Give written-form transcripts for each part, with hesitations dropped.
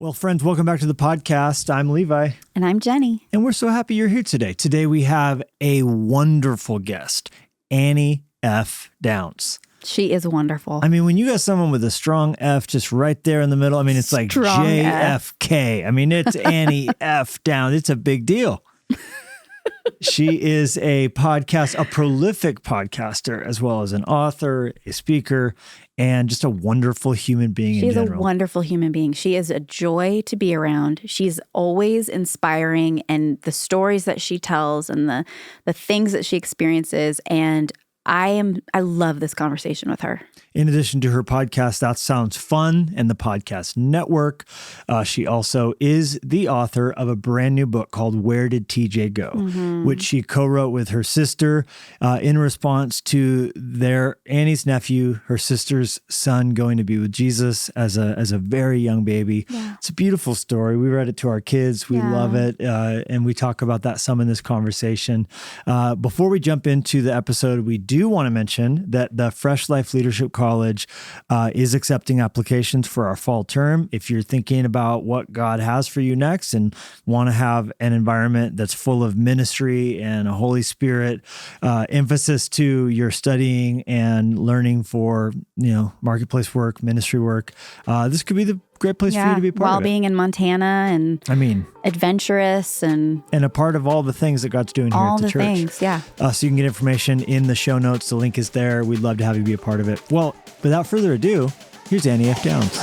Well, friends, welcome back to the podcast. I'm Levi. And I'm Jennie. And we're so happy you're here today. Today we have a wonderful guest, Annie F. Downs. She is wonderful. I mean, when you got someone with a strong F just right there in the middle, I mean, it's like Strong JFK. I mean, it's Annie F. Downs. It's a big deal. She is a prolific podcaster, as well as an author, a speaker, and just a wonderful human being in general. She's a wonderful human being. She is a joy to be around. She's always inspiring, and the stories that she tells and the things that she experiences, and I love this conversation with her. In addition to her podcast, That Sounds Fun, and the Podcast Network, she also is the author of a brand new book called Where Did TJ Go?, which she co-wrote with her sister in response to Annie's nephew, her sister's son, going to be with Jesus as a very young baby. Yeah. It's a beautiful story. We read it to our kids. We love it. And we talk about that some in this conversation. Before we jump into the episode, we do want to mention that the Fresh Life Leadership College is accepting applications for our fall term. If you're thinking about what God has for you next and want to have an environment that's full of ministry and a Holy Spirit emphasis to your studying and learning for, marketplace work, ministry work, this could be the great place for you to be a part while of it. Being in Montana and adventurous and a part of all the things that God's doing here at the church. All the things, yeah. So you can get information in the show notes. The link is there. We'd love to have you be a part of it. Well, without further ado, here's Annie F. Downs.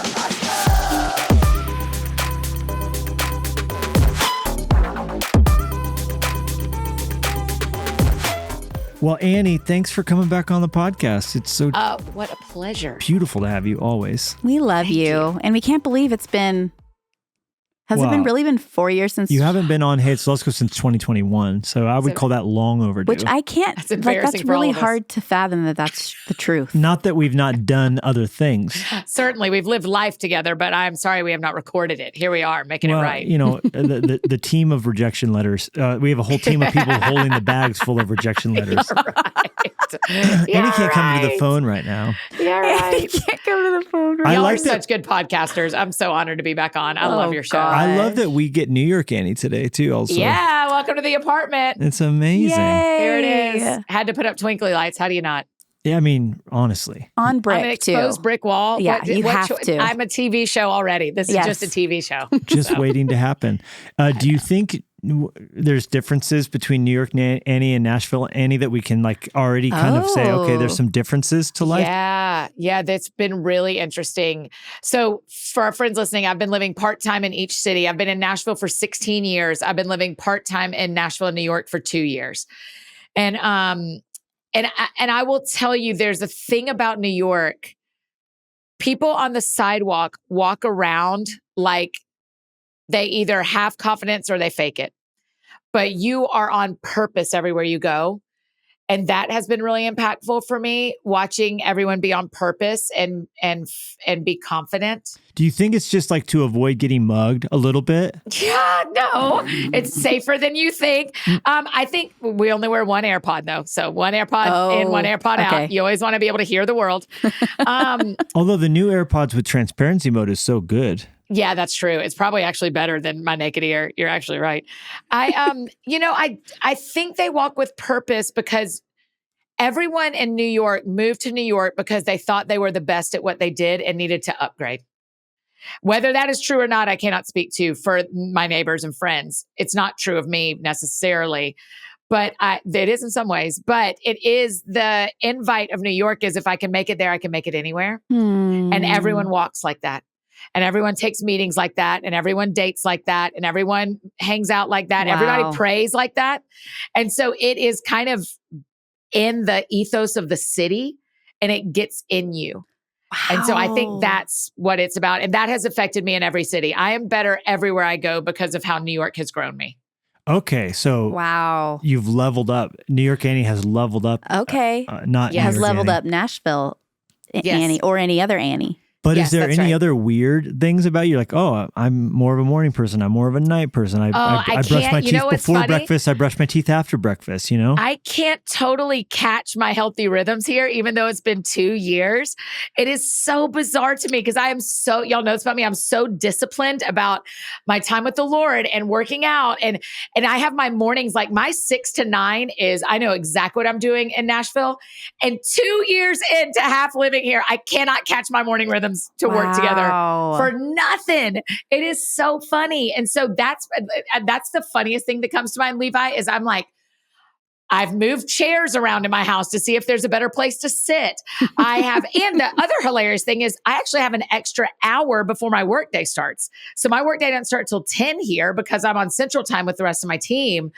Well, Annie, thanks for coming back on the podcast. It's so what a pleasure. Beautiful to have you always. We love you. And we can't believe it's been... Has it really been 4 years since... You haven't been on Hey, It's Luskos since 2021, so I would call that long overdue. Which I can't... That's embarrassing. That's really hard to fathom that that's the truth. Not that we've not done other things. Certainly, we've lived life together, but I'm sorry we have not recorded it. Here we are, making it right. The team of rejection letters. We have a whole team of people holding the bags full of rejection letters. You're right. Annie can't come to the phone right now. Yeah, right. Annie can't come to the phone right now. Y'all are such good podcasters. I'm so honored to be back on. I love your show. God. I love that we get New York Annie today, too, also. Yeah, welcome to the apartment. It's amazing. Yay. Here it is. Had to put up twinkly lights. How do you not? Yeah, I mean, honestly. On brick, I'm an exposed brick wall. Yeah, you have to. I'm a TV show already. This is just a TV show. Just waiting to happen. Do you think there's differences between New York Annie and Nashville Annie that we can already kind of say, okay, there's some differences to life? Yeah, that's been really interesting. So for our friends listening, I've been living part-time in each city. I've been in Nashville for 16 years. I've been living part-time in Nashville and New York for 2 years. And I will tell you, there's a thing about New York. People on the sidewalk walk around like they either have confidence or they fake it. But you are on purpose everywhere you go. And that has been really impactful for me, watching everyone be on purpose and be confident. Do you think it's just to avoid getting mugged a little bit? Yeah, no, it's safer than you think. I think we only wear one AirPod though. So one AirPod in, one AirPod out. You always want to be able to hear the world. Although the new AirPods with transparency mode is so good. Yeah, that's true. It's probably actually better than my naked ear. You're actually right. I think they walk with purpose because everyone in New York moved to New York because they thought they were the best at what they did and needed to upgrade. Whether that is true or not, I cannot speak to for my neighbors and friends. It's not true of me necessarily, but it is in some ways. But it is the invite of New York is if I can make it there, I can make it anywhere. And everyone walks like that. And everyone takes meetings like that, and everyone dates like that, and everyone hangs out like that. Wow. Everybody prays like that. And so it is kind of in the ethos of the city, and it gets in you. Wow. And so I think that's what it's about. And that has affected me in every city. I am better everywhere I go because of how New York has grown me. Okay, so you've leveled up. New York Annie has leveled up. Okay. Not has New York leveled Annie. up Nashville Annie or any other Annie. But Yes, is there that's any right. other weird things about you? Like, oh, I'm more of a morning person. I'm more of a night person. I brush can't. my You teeth know what's before funny? breakfast. I brush my teeth after breakfast, you know? I can't totally catch my healthy rhythms here, even though it's been 2 years. It is so bizarre to me because y'all know this about me. I'm so disciplined about my time with the Lord and working out. And I have my mornings, like my 6 to 9 is, I know exactly what I'm doing in Nashville. And 2 years into half living here, I cannot catch my morning rhythms to work together for nothing. It is so funny. And so that's the funniest thing that comes to mind, Levi, is I'm like, I've moved chairs around in my house to see if there's a better place to sit. And the other hilarious thing is I actually have an extra hour before my workday starts. So my workday doesn't start till 10 here because I'm on Central Time with the rest of my team.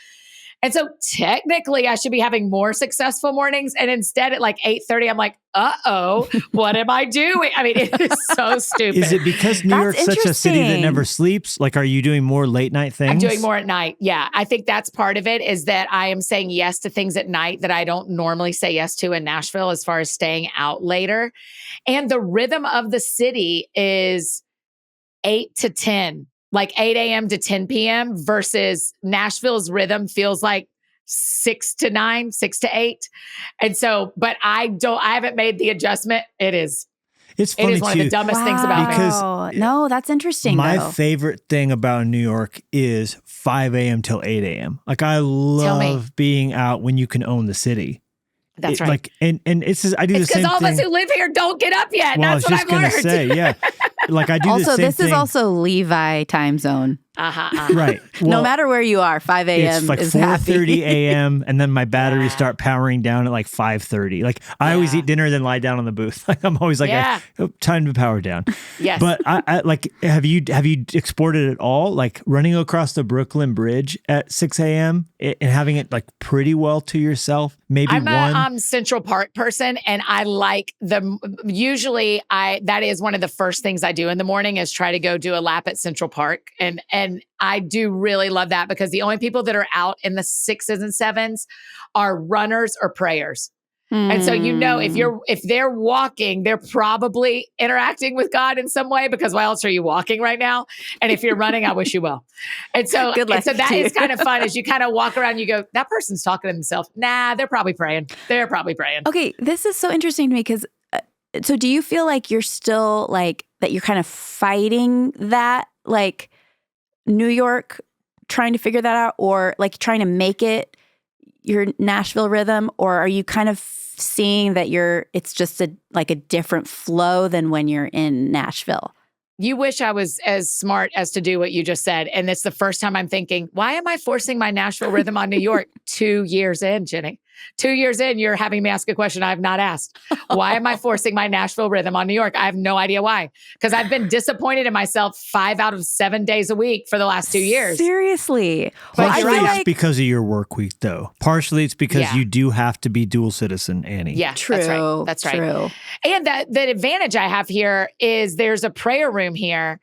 And so technically I should be having more successful mornings. And instead at like 8:30, I'm like, uh-oh, what am I doing? I mean, it is so stupid. Is it because New York's such a city that never sleeps? Like, are you doing more late night things? I'm doing more at night. Yeah. I think that's part of it, is that I am saying yes to things at night that I don't normally say yes to in Nashville, as far as staying out later. And the rhythm of the city is 8 to 10. Like 8 a.m. to 10 p.m. versus Nashville's rhythm feels like 6 to 9, 6 to 8. And so, but I haven't made the adjustment. It's funny one of the dumbest things about me. Because no, that's interesting. My favorite thing about New York is 5 a.m. till 8 a.m. Like, I love being out when you can own the city. That's right. Like, and it's just, I do the same thing. Because all of us who live here don't get up yet. Well, That's what I've learned. Say, yeah. Like, I do the same thing. Also, this is also Levi time zone. Right. Well, no matter where you are, 5 a.m. It's like is 4:30 a.m. and then my batteries start powering down at like 5:30. Like, I always eat dinner, then lie down on the booth. Like, I'm always like, time to power down. Yes. But I like, have you exported it all? Like, running across the Brooklyn Bridge at 6 a.m. and having it like pretty well to yourself? Maybe I'm one. a Central Park person, and I like that is one of the first things I do in the morning is try to go do a lap at Central Park. And I do really love that, because the only people that are out in the 6s and 7s are runners or prayers. And so, if they're walking, they're probably interacting with God in some way, because why else are you walking right now? And if you're running, I wish you well. And so, that is kind of fun, as you kind of walk around, you go, that person's talking to themselves. Nah, they're probably praying. Okay, this is so interesting to me, because so do you feel like you're still like that you're kind of fighting that, like New York, trying to figure that out, or like trying to make it your Nashville rhythm, or are you kind of seeing that it's just a different flow than when you're in Nashville? You wish I was as smart as to do what you just said. And it's the first time I'm thinking, why am I forcing my Nashville rhythm on New York? 2 years in, Jennie. 2 years in, you're having me ask a question I have not asked. Why am I forcing my Nashville rhythm on New York? I have no idea why. Because I've been disappointed in myself 5 out of 7 days a week for the last 2 years. Seriously. But I feel like it's because of your work week, though. Partially, it's because you do have to be dual citizen, Annie. Yeah, true. That's right. True. And the advantage I have here is there's a prayer room here.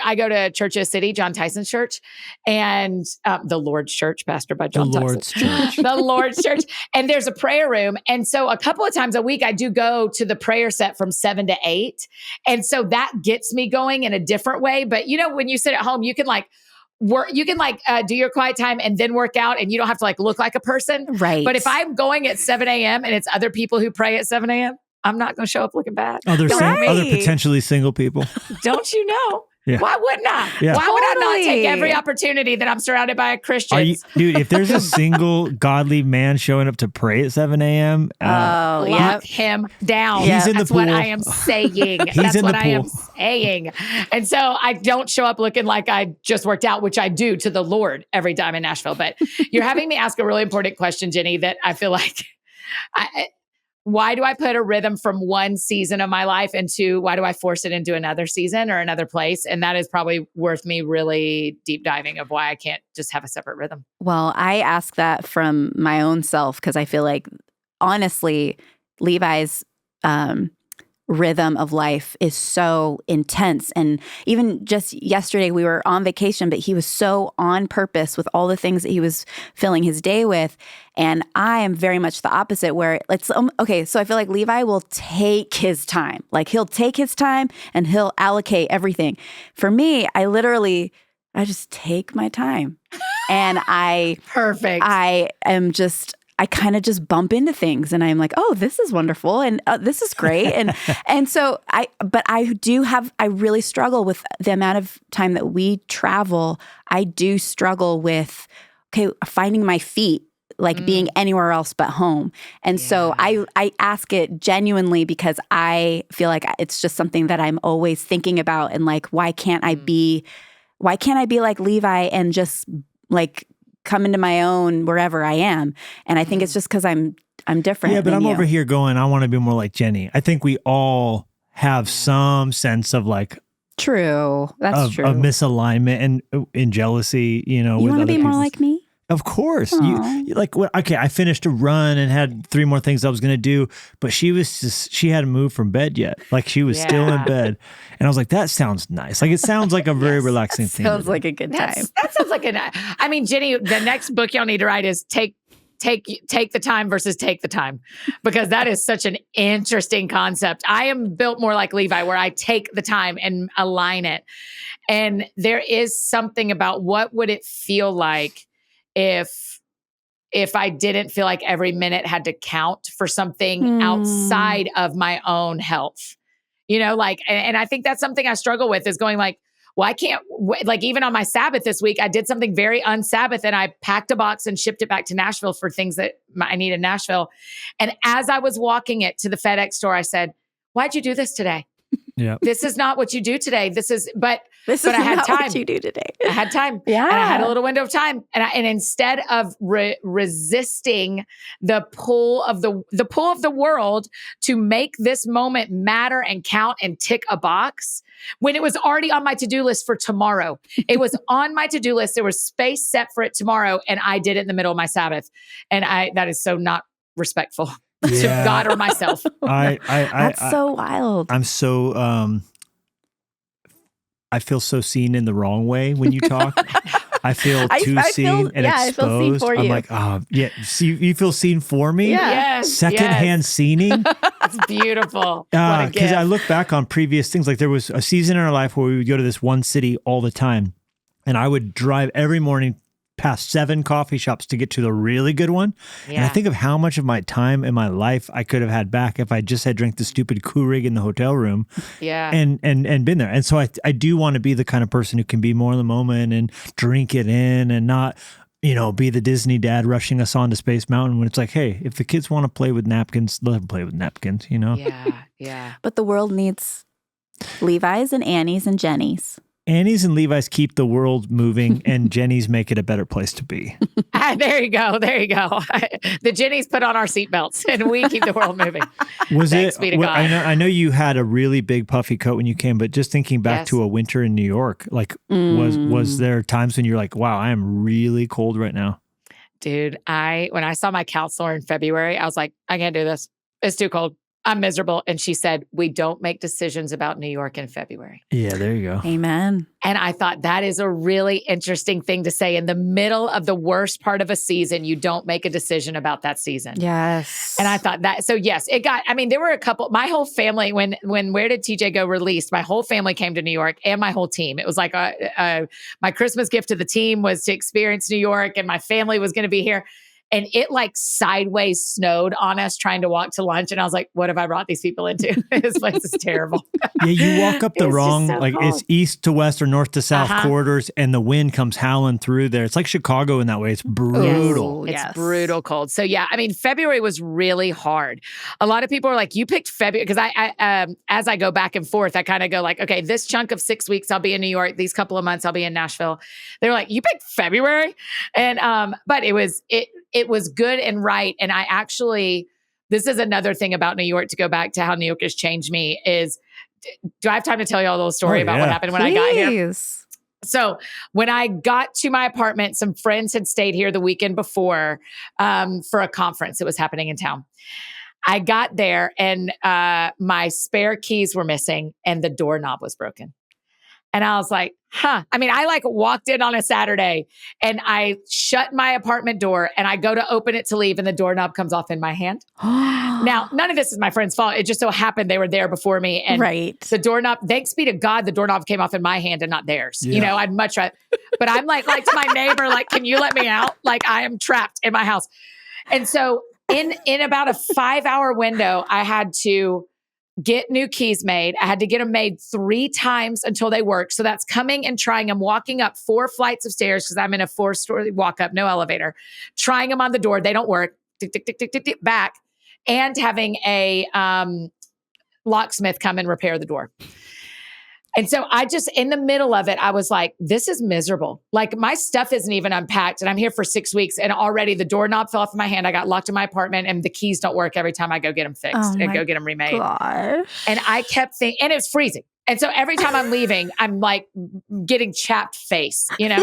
I go to Church of the City, John Tyson's church, and the Lord's Church, pastored by John Tyson. Lord's Church. The Lord's Church. And there's a prayer room. And so a couple of times a week, I do go to the prayer set from 7 to 8. And so that gets me going in a different way. But when you sit at home, you can do your quiet time and then work out, and you don't have to look like a person. Right. But if I'm going at 7 a.m. and it's other people who pray at 7 a.m., I'm not going to show up looking bad. Other potentially single people. Don't you know? Yeah. Why wouldn't I? Yeah. Why would I not take every opportunity that I'm surrounded by Christians? Dude, if there's a single godly man showing up to pray at 7 a.m., lock him down. He's in the That's pool. what I am saying. That's what I am saying. And so I don't show up looking like I just worked out, which I do to the Lord every time in Nashville. But you're having me ask a really important question, Jennie, that I feel like why do I put a rhythm from one season of my life into why do I force it into another season or another place? And that is probably worth me really deep diving of why I can't just have a separate rhythm. Well, I ask that from my own self, because I feel like, honestly, Levi's rhythm of life is so intense. And even just yesterday, we were on vacation, but he was so on purpose with all the things that he was filling his day with. And I am very much the opposite, where it's, okay, so I feel like Levi will take his time. Like he'll take his time and he'll allocate everything. For me, I just take my time. And Perfect. I kind of just bump into things and I'm like, oh, this is wonderful. And this is great. And so I really struggle with the amount of time that we travel. I do struggle with, finding my feet, like being anywhere else but home. And so I ask it genuinely because I feel like it's just something that I'm always thinking about. And like, why can't I be like Levi and just like come into my own wherever I am? And I think it's just because I'm different. Yeah, but I'm you. over here going, I want to be more like Jennie. I think we all have some sense of like true. That's true. Of misalignment and jealousy, You with want to other be more people's- like me? Of course. Aw. I finished a run and had 3 more things I was going to do, but she hadn't moved from bed yet. Like she was still in bed. And I was like, that sounds nice. Like it sounds like a very relaxing thing. Sounds like a good time. That sounds like I mean, Jennie, the next book y'all need to write is take the time versus take the time, because that is such an interesting concept. I am built more like Levi, where I take the time and align it. And there is something about what would it feel like if I didn't feel like every minute had to count for something outside of my own health, like, and I think that's something I struggle with, is going like, well, I can't, like, even on my Sabbath this week, I did something very un-Sabbath and I packed a box and shipped it back to Nashville for things that I need in Nashville. And as I was walking it to the FedEx store, I said, why'd you do this today? Yeah. This is not what you do today. But I had time. What you do today. I had time. Yeah. And I had a little window of time. And instead of resisting the pull of the world to make this moment matter and count and tick a box, when it was already on my to-do list for tomorrow, it was on my to-do list. There was space set for it tomorrow. And I did it in the middle of my Sabbath. And that is so not respectful to God or myself. That's so wild. I'm so, I feel so seen in the wrong way when you talk. I feel seen and exposed. I feel seen for you. I'm like, you feel seen for me? Yeah. Yes. Secondhand seening. It's beautiful. Because I look back on previous things. Like there was a season in our life where we would go to this one city all the time. And I would drive every morning past 7 coffee shops to get to the really good one. Yeah. And I think of how much of my time in my life I could have had back if I just had drank the stupid Keurig in the hotel room. Yeah. And been there. And so I do want to be the kind of person who can be more in the moment and drink it in and not, be the Disney dad rushing us on to Space Mountain when it's like, hey, if the kids want to play with napkins, let them play with napkins, Yeah. Yeah. But the world needs Levi's and Annies and Jennies. Annie's and Levi's keep the world moving, and Jennie's make it a better place to be. There you go. The Jennies put on our seatbelts, and we keep the world moving. Thanks be to God. I know you had a really big puffy coat when you came, but just thinking back to a winter in New York, like was there times when you're like, wow, I am really cold right now? Dude, when I saw my counselor in February, I was like, I can't do this. It's too cold. I'm miserable. And she said, we don't make decisions about New York in February. Yeah, there you go. Amen. And I thought that is a really interesting thing to say. In the middle of the worst part of a season, you don't make a decision about that season. Yes. And I thought that, so yes, there were a couple, my whole family, when Where Did TJ Go released, my whole family came to New York and my whole team. It was like my Christmas gift to the team was to experience New York, and my family was going to be here. And it like sideways snowed on us trying to walk to lunch. And I was like, what have I brought these people into? This place is terrible. Yeah, you walk up the wrong, so cold. It's east to west or north to south corridors, and the wind comes howling through there. It's like Chicago in that way. It's brutal. It's brutal cold. So yeah, February was really hard. A lot of people are like, you picked February, because I as I go back and forth, I kind of go like, okay, this chunk of 6 weeks I'll be in New York. These couple of months I'll be in Nashville. They were like, you picked February? And but it was good and right. And I actually, this is another thing about New York, to go back to how New York has changed me, is, do I have time to tell you all a little story about what happened when I got here? So when I got to my apartment, some friends had stayed here the weekend before for a conference that was happening in town. I got there and my spare keys were missing and the doorknob was broken. And I was like, I mean, I like walked in on a Saturday and I shut my apartment door and I go to open it to leave and the doorknob comes off in my hand. Now, none of this is my friend's fault. It just so happened they were there before me. And the doorknob, thanks be to God, the doorknob came off in my hand and not theirs. Yeah. You know, I'd much rather, but I'm like to my neighbor, like, can you let me out? Like I am trapped in my house. And so in about a 5-hour window, I had to get new keys made. I had to get them made 3 times until they worked. So that's coming and trying them, walking up 4 flights of stairs because I'm in a 4-story walk up, no elevator, trying them on the door. They don't work. Tick, tick, tick, tick, tick, tick, back. And having a locksmith come and repair the door. And so I just, in the middle of it, I was like, this is miserable. Like my stuff isn't even unpacked and I'm here for 6 weeks and already the doorknob fell off my hand. I got locked in my apartment and the keys don't work every time I go get them fixed and go get them remade. Gosh. And I kept thinking, and it was freezing. And so every time I'm leaving, I'm like getting chapped face, you know?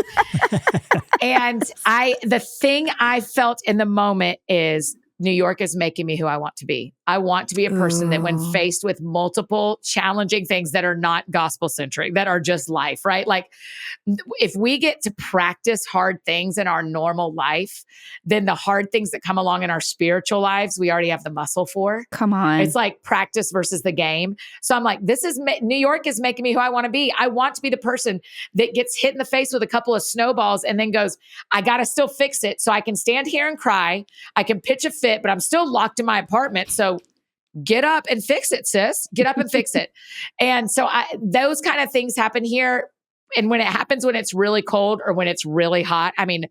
And the thing I felt in the moment is New York is making me who I want to be. I want to be a person that when faced with multiple challenging things that are not gospel centric, that are just life, right? Like if we get to practice hard things in our normal life, then the hard things that come along in our spiritual lives, we already have the muscle for. Come on. It's like practice versus the game. So I'm like, New York is making me who I want to be. I want to be the person that gets hit in the face with a couple of snowballs and then goes, I got to still fix it. So I can stand here and cry. I can pitch a fit, but I'm still locked in my apartment. So get up and fix it, sis. Get up and fix it. And so those kind of things happen here. And when it happens, when it's really cold or when it's really hot, I mean,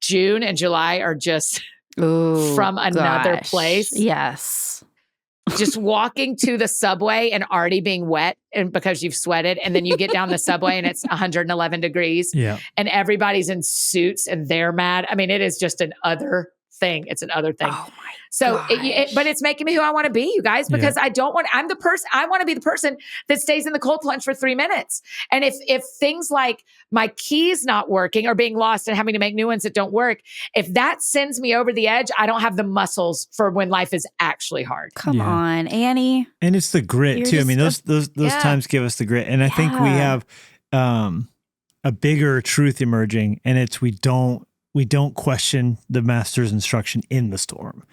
June and July are just from another place. Yes. Just walking to the subway and already being wet and because you've sweated. And then you get down the subway and it's 111 degrees and everybody's in suits and they're mad. I mean, it is just an other thing. It's an other thing. Oh my So, but it's making me who I want to be, you guys, because I want to be the person that stays in the cold plunge for 3 minutes. And if things like my keys not working or being lost and having to make new ones that don't work, if that sends me over the edge, I don't have the muscles for when life is actually hard. Come on, Annie. And it's the grit too. I mean, those times give us the grit. And I think we have a bigger truth emerging, and it's we don't question the master's instruction in the storm.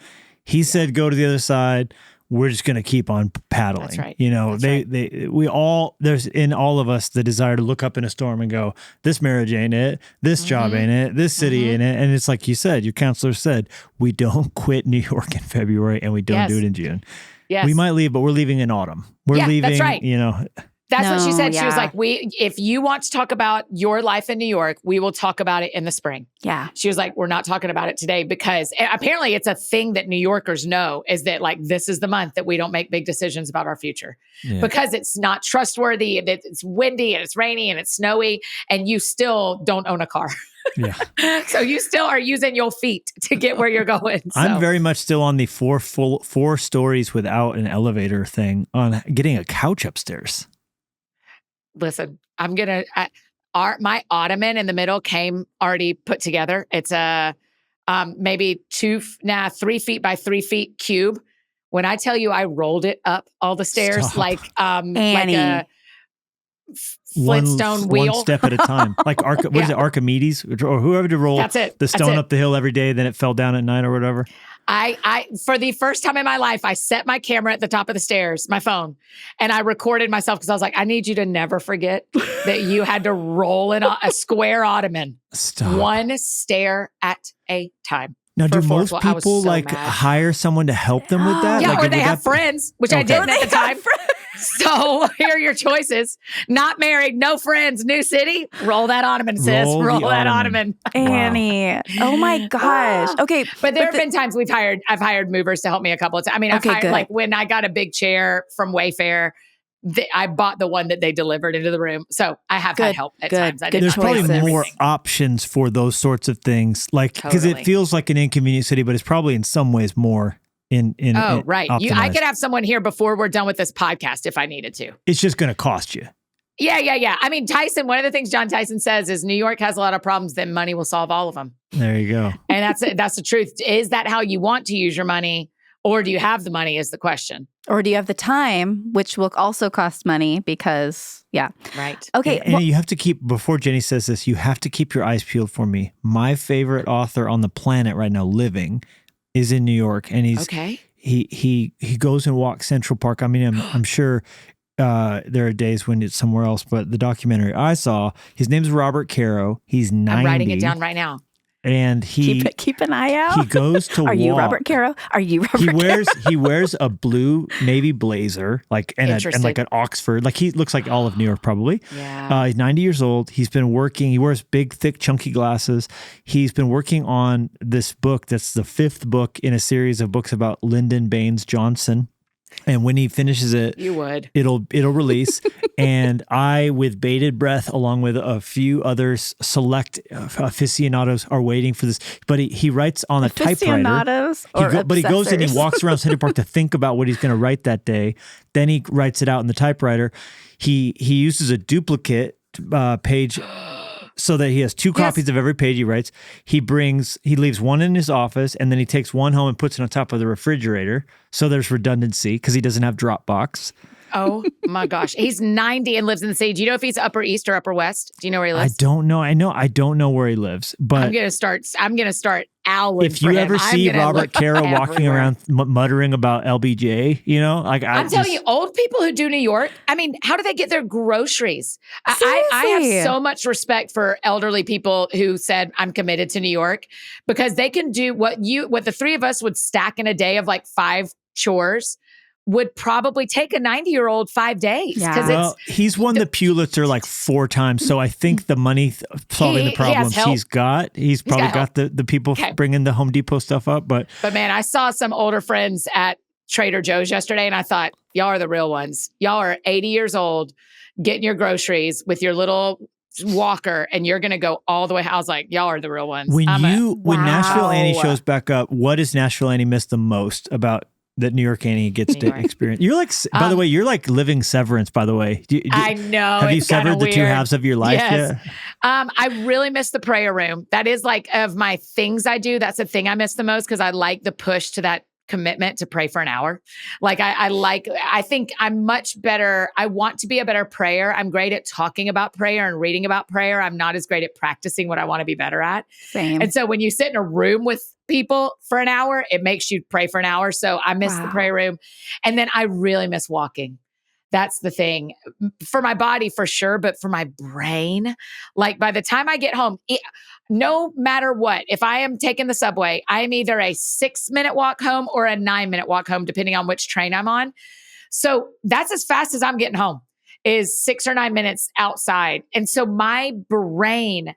He said, go to the other side. We're just going to keep on paddling. That's right. You know, there's in all of us the desire to look up in a storm and go, this marriage ain't it. This job ain't it. This city ain't it. And it's like you said, your counselor said, we don't quit New York in February and we don't do it in June. Yes. We might leave, but we're leaving in autumn. We're leaving, that's right. you know. That's what she said. She was like, if you want to talk about your life in New York, we will talk about it in the spring. Yeah. She was like, we're not talking about it today because apparently it's a thing that New Yorkers know is that like, this is the month that we don't make big decisions about our future because it's not trustworthy and it's windy and it's rainy and it's snowy and you still don't own a car. Yeah. So you still are using your feet to get where you're going. So. I'm very much still on the 4 stories without an elevator thing on getting a couch upstairs. Listen, I'm going to, my ottoman in the middle came already put together. It's a maybe 3 feet by 3 feet cube. When I tell you I rolled it up all the stairs like a Flintstone wheel. One step at a time. Like what is it, Archimedes? Or whoever to roll the stone up the hill every day, then it fell down at night or whatever. I for the first time in my life, I set my camera at the top of the stairs, my phone, and I recorded myself because I was like, I need you to never forget that you had to roll in a square ottoman. Stop. 1 stair at a time. Now, do most people hire someone to help them with that? Yeah, like, or they have friends, which I didn't at the time. So here are your choices. Not married, no friends, new city. Roll that ottoman, sis. Roll that ottoman. Annie. Oh my gosh. Okay. But there have been times I've hired movers to help me a couple of times. I mean, I've hired, like when I got a big chair from Wayfair, I bought the one that they delivered into the room. So I have had help at times. There's probably more options for those sorts of things. Like, because it feels like an inconvenient city, but it's probably in some ways more right. I could have someone here before we're done with this podcast if I needed to. It's just going to cost you. Yeah. I mean, Tyson, one of the things John Tyson says is New York has a lot of problems, then money will solve all of them. There you go. And that's the truth. Is that how you want to use your money? Or do you have the money is the question. Or do you have the time, which will also cost money because, yeah. Right. Okay. And you have to keep, before Jennie says this, you have to keep your eyes peeled for me. My favorite author on the planet right now, living, is in New York. And he goes and walks Central Park. I mean, I'm sure there are days when it's somewhere else, but the documentary I saw, his name's Robert Caro. He's 90. I'm writing it down right now. And keep an eye out. He goes to Are you Robert Caro? Are you Robert Caro? He wears a blue navy blazer, and like an Oxford. Like he looks like all of New York, probably. Yeah. He's 90 years old. He's been working. He wears big, thick, chunky glasses. He's been working on this book that's the 5th book in a series of books about Lyndon Baines Johnson. And when he finishes it, it'll release. And I, with bated breath, along with a few others, select aficionados, are waiting for this. But he writes on a typewriter. But he goes and he walks around Central Park to think about what he's going to write that day. Then he writes it out in the typewriter. He uses a duplicate page so that he has 2 copies of every page he writes. He leaves one in his office, and then he takes one home and puts it on top of the refrigerator. So there's redundancy because he doesn't have Dropbox. Oh my gosh. He's 90 and lives in the city. Do you know if he's Upper East or Upper West? Do you know where he lives? I don't know. I don't know where he lives, but I'm going to start owling if you ever see Robert Caro walking around muttering about LBJ, I'm telling you, old people who do New York, I mean, how do they get their groceries? I have so much respect for elderly people who said, I'm committed to New York, because they can do what the 3 of us would stack in a day of like 5 chores would probably take a 90-year-old 5 days. Yeah. Well, he's won the Pulitzer like 4 times, so I think the money solving the problems he's probably got the people bringing the Home Depot stuff up. But man, I saw some older friends at Trader Joe's yesterday, and I thought, y'all are the real ones. Y'all are 80 years old, getting your groceries with your little walker, and you're going to go all the way. I was like, y'all are the real ones. When Nashville Annie shows back up, what does Nashville Annie miss the most about that New York Annie gets to experience? You're like, by the way, you're like living Severance, by the way. I know. Have you severed the 2 halves of your life yet? I really miss the prayer room. That is like, of my things I do, that's the thing I miss the most, because I like the push to that commitment to pray for an hour. Like I think I'm much better. I want to be a better prayer. I'm great at talking about prayer and reading about prayer. I'm not as great at practicing what I want to be better at. Same. And so when you sit in a room with people for an hour, it makes you pray for an hour. So I miss the prayer room. And then I really miss walking. That's the thing for my body, for sure. But for my brain, like by the time I get home, no matter what, if I am taking the subway, I am either a 6-minute walk home or a 9-minute walk home, depending on which train I'm on. So that's as fast as I'm getting home, is 6 or 9 minutes outside. And so my brain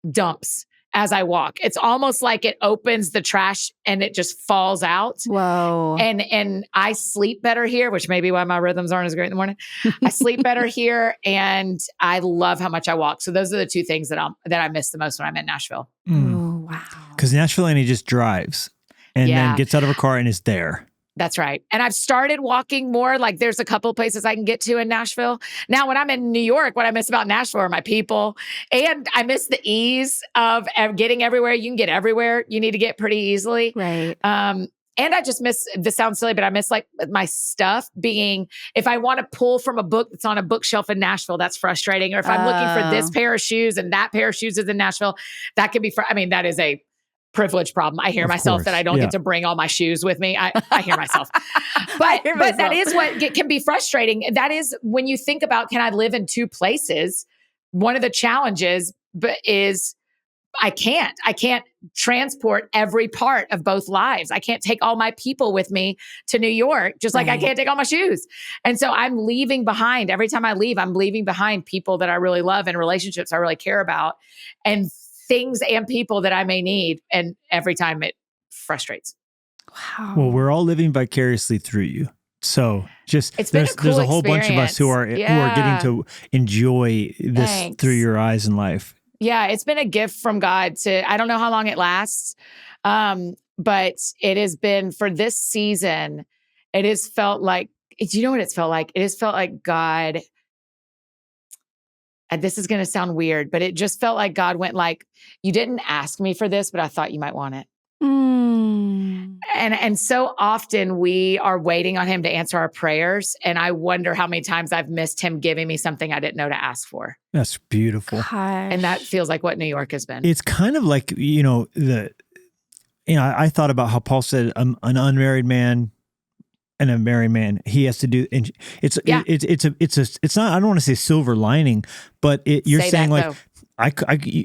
dumps as I walk. It's almost like it opens the trash and it just falls out. Whoa. And I sleep better here, which may be why my rhythms aren't as great in the morning. I sleep better here, and I love how much I walk. So those are the 2 things that I miss the most when I'm in Nashville. Oh, wow. Because Nashville Annie just drives and then gets out of her car and is there. That's right. And I've started walking more. Like there's a couple of places I can get to in Nashville. Now, when I'm in New York, what I miss about Nashville are my people. And I miss the ease of getting everywhere. You can get everywhere you need to get pretty easily. Right. And I just miss, this sounds silly, but I miss like my stuff being, if I want to pull from a book that's on a bookshelf in Nashville, that's frustrating. Or if I'm looking for this pair of shoes and that pair of shoes is in Nashville, that can be, that is a privilege problem. I hear myself that I don't get to bring all my shoes with me. I hear myself. But that is what can be frustrating. That is when you think about, can I live in 2 places? One of the challenges is I can't transport every part of both lives. I can't take all my people with me to New York, just like I can't take all my shoes. And so I'm leaving behind, every time I leave, I'm leaving behind people that I really love and relationships I really care about, and things and people that I may need. And every time it frustrates. Wow. Well, we're all living vicariously through you. So just there's a whole bunch of us who are getting to enjoy this through your eyes in life. Yeah, it's been a gift from God I don't know how long it lasts. But it has been, for this season, it has felt like, do you know what it's felt like? It has felt like God, and this is going to sound weird, but it just felt like God went like, you didn't ask me for this, but I thought you might want it. And so often we are waiting on him to answer our prayers. And I wonder how many times I've missed him giving me something I didn't know to ask for. That's beautiful. Gosh. And that feels like what New York has been. It's kind of like, I thought about how Paul said an unmarried man and a married man, he has to do, and it's not, I don't want to say silver lining, but you're saying like,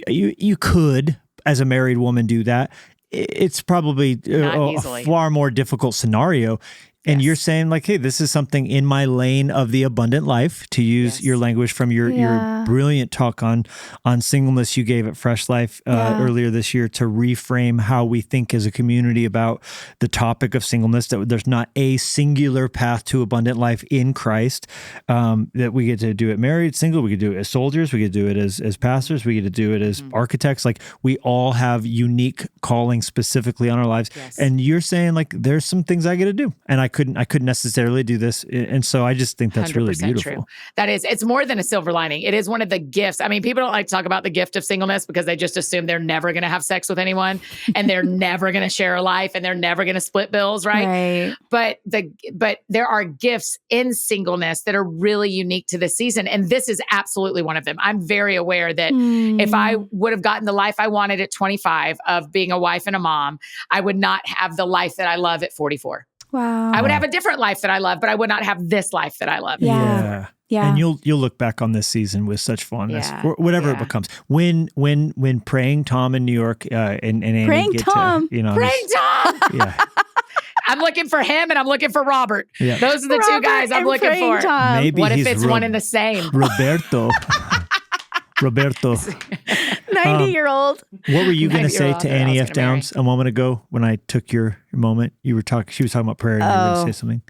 you could, as a married woman, do that. It's probably a far more difficult scenario. And you're saying like, hey, this is something in my lane of the abundant life, to use your language from your brilliant talk on singleness you gave at Fresh Life earlier this year, to reframe how we think as a community about the topic of singleness, that there's not a singular path to abundant life in Christ, that we get to do it married, single, we could do it as soldiers, we could do it as pastors, we get to do it as architects. Like, we all have unique calling specifically on our lives. Yes. And you're saying like, there's some things I get to do, and I couldn't necessarily do this. And so I just think that's really beautiful. True. That is, it's more than a silver lining. It is one of the gifts. I mean, people don't like to talk about the gift of singleness because they just assume they're never going to have sex with anyone, and they're never going to share a life, and they're never going to split bills. Right. But there are gifts in singleness that are really unique to this season. And this is absolutely one of them. I'm very aware that if I would have gotten the life I wanted at 25 of being a wife and a mom, I would not have the life that I love at 44. Wow. I would have a different life that I love, but I would not have this life that I love. Yeah. And you'll look back on this season with such fondness, whatever it becomes. When praying Tom in New York and Annie praying Tom. Praying Tom. Yeah. I'm looking for him, and I'm looking for Robert. Yeah. Those are the two guys I'm looking for. Tom. Maybe what if it's one and the same? Roberto. 90-year-old. What were you going to say to Annie F. Downs a moment ago when I took your moment? She was talking about prayer, and you were going to say something.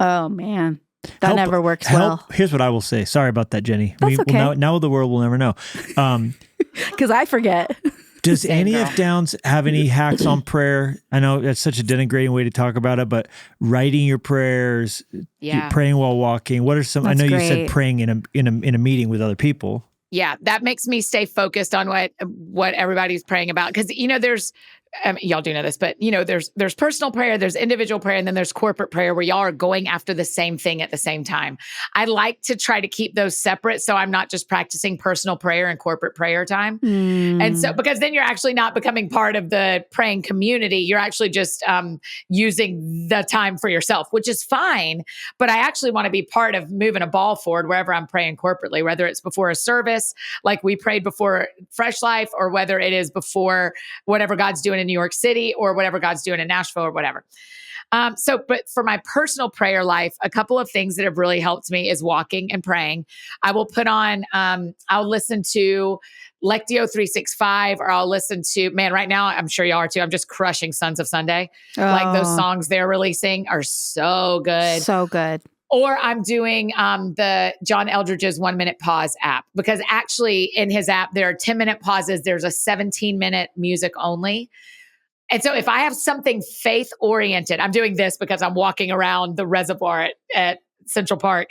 Oh, man. That never works well. Here's what I will say. Sorry about that, Jennie. That's okay. Now the world will never know. Because I forget. Does Annie F. Downs have any hacks on prayer? I know that's such a denigrating way to talk about it, but writing your prayers, praying while walking. What are some? That's I know great. You said praying in a meeting with other people. Yeah, that makes me stay focused on what everybody's praying about. Because, there's, y'all do know this, but, there's personal prayer, there's individual prayer, and then there's corporate prayer where y'all are going after the same thing at the same time. I like to try to keep those separate, so I'm not just practicing personal prayer and corporate prayer time. And so, because then you're actually not becoming part of the praying community, you're actually just using the time for yourself, which is fine. But I actually want to be part of moving a ball forward wherever I'm praying corporately, whether it's before a service, like we prayed before Fresh Life, or whether it is before whatever God's doing in New York City, or whatever God's doing in Nashville, or whatever. But for my personal prayer life, a couple of things that have really helped me is walking and praying. I will put on, I'll listen to Lectio 365, or I'll listen to, right now, I'm sure y'all are too, I'm just crushing Sons of Sunday. Like, those songs they're releasing are so good. So good. Or I'm doing the John Eldridge's 1 Minute Pause app, because actually in his app, there are 10-minute pauses. There's a 17-minute music only. And so if I have something faith oriented, I'm doing this because I'm walking around the reservoir at Central Park.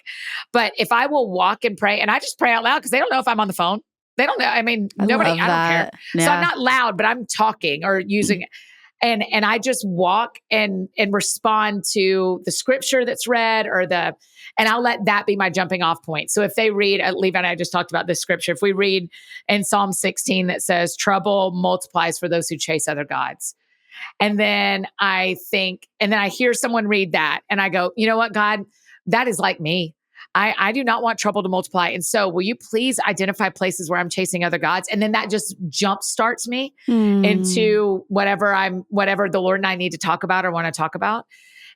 But if I will walk and pray, and I just pray out loud because they don't know if I'm on the phone. They don't know. I mean, I don't care. Yeah. So I'm not loud, but I'm talking or using and I just walk and respond to the scripture that's read, and I'll let that be my jumping off point. So if they read, Levi and I just talked about this scripture. If we read in Psalm 16 that says, trouble multiplies for those who chase other gods. And then I hear someone read that and I go, you know what, God, that is like me. I do not want trouble to multiply. And so will you please identify places where I'm chasing other gods? And then that just jump starts me into whatever the Lord and I need to talk about or want to talk about.